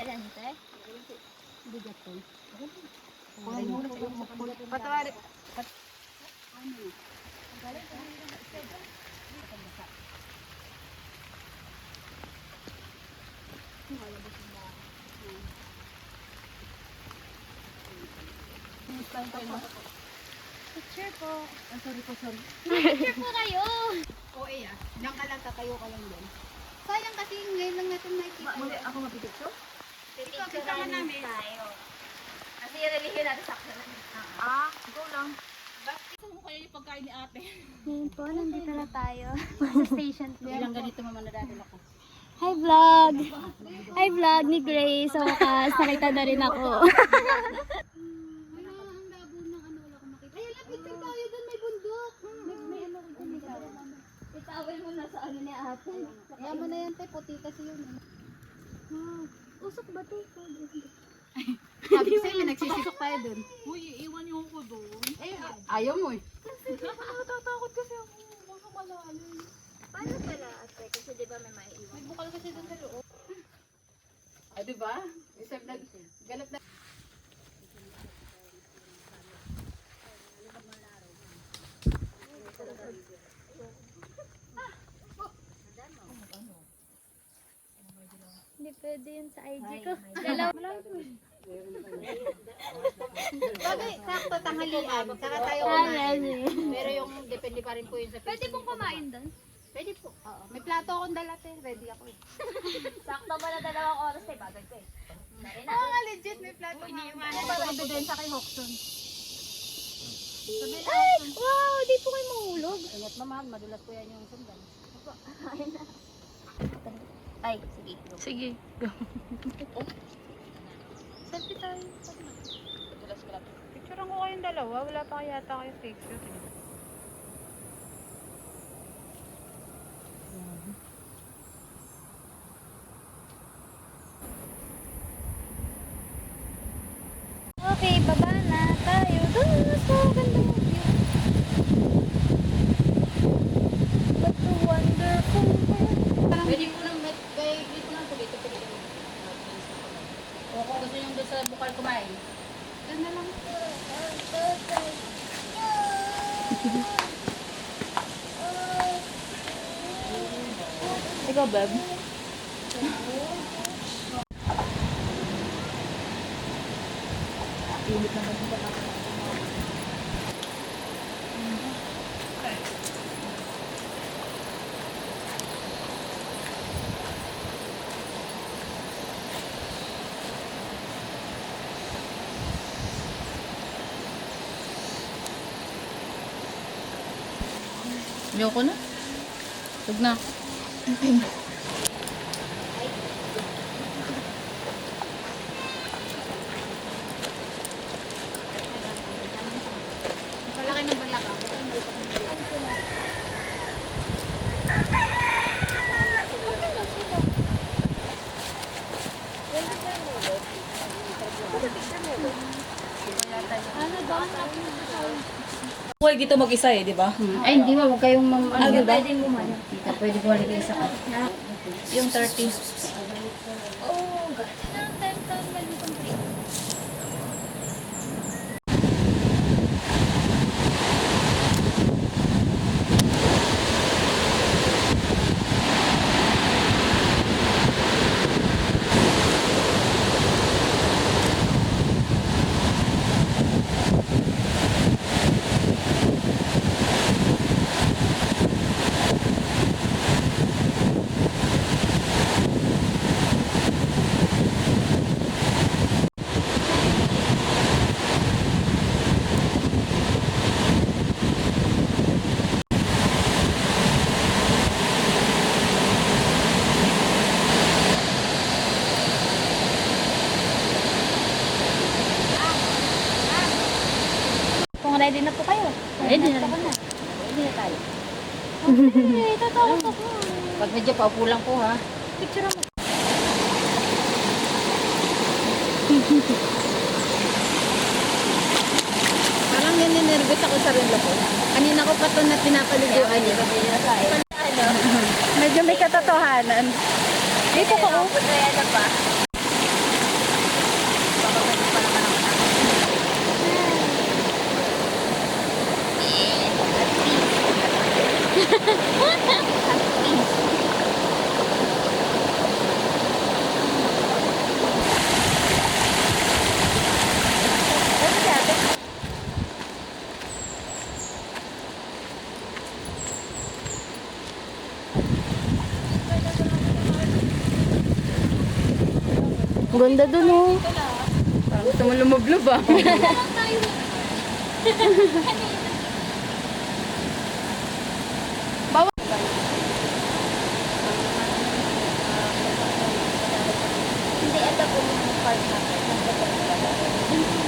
Yan, te. Bigat to. Patawari. Picture po. Sorry po, sorry. Picture po kayo. Oo, eh, Diyan ka lang, tatayo ka lang doon. Sayang kasi ngayon lang natin nakikita. Muli, ako mapipicture? Picturean namin. tayo. Kasi relihin natin sakto lang. Go lang. Bakit mo kaya yung pagkain ni ate? Ngayon po, nandito na tayo sa station po. Ilang ganito mamanadatin ako. Hi vlog! Hi vlog ni Grace. Sa wakas, nakita na rin ako. Wala, ang labo ng ano, wala akong makita. Ay, picture tayo doon, may bundok. May ano ko dun. Itawal mo na sa ano ni ate. Yaman na yan, te. Puti kasi yun. Usok ba ito? Sabi ko sa'yo, nagsisisok tayo doon. Uy, iiwan niyo ko doon. Eh, ayaw mo eh. Natatakot kasi ako. Baka malalim. Paano pala ate? Kasi di ba may maiiwan? May bukal kasi doon sa loob. Ah, diba? Isang galap na. Hindi pwede yun sa IG ko. Dalaw. Bagay, sakto, tanghalian. Saka tayo Ah, kumain. yes. Pero yung depende pa rin po yun sa Pwede pong kumain doon? Pwede po. May plato akong dala, te. Ready ako eh. Sakto ba na 2 oras eh? Bagay ko eh. Oo nga, legit. May plato nga. Ano ba ang ebidensya kay Hoxton? Ay! Wow! Di po kayo mahulog. Ingat mama, madulas po yan yung sundan. Ayun na. Ay, sige. Sige, go. Selfie tayo. Madulas ko lang. Picturean ko kayong dalawa. Wala pa yata kayo picture. Okay, baba na tayo. Doon mas magandang view. But the wonderful world. Pwede po nang, pwede po nang dito. O kung gusto nyo doon sa bukal kumain. Doon na lang. Ikaw, Beb? Ayoko na. Huwag na. Palaki ng balak ako. Huwag dito mag-isa eh, di ba? Ay, hindi ba? Huwag kayong Ano ba? Pwede bumalik. Tita, pwede bumalik kayo sa Yung 30. Oh, ganda na ang time malitong trip. Kung ready na po kayo. Ready na. Ako na. Hindi na tayo. Okay, tatakot ako. Pag medyo paupo lang po ha. Picture mo. Parang nininervous ako sa relo ko. Kanina ko pa ito na pinapaliguan niya. Ano? Medyo may katotohanan. Dito ko. Ano pa? Ganda dun oh. Parang gusto mo lumublob ah. Hindi, ito po yung part natin.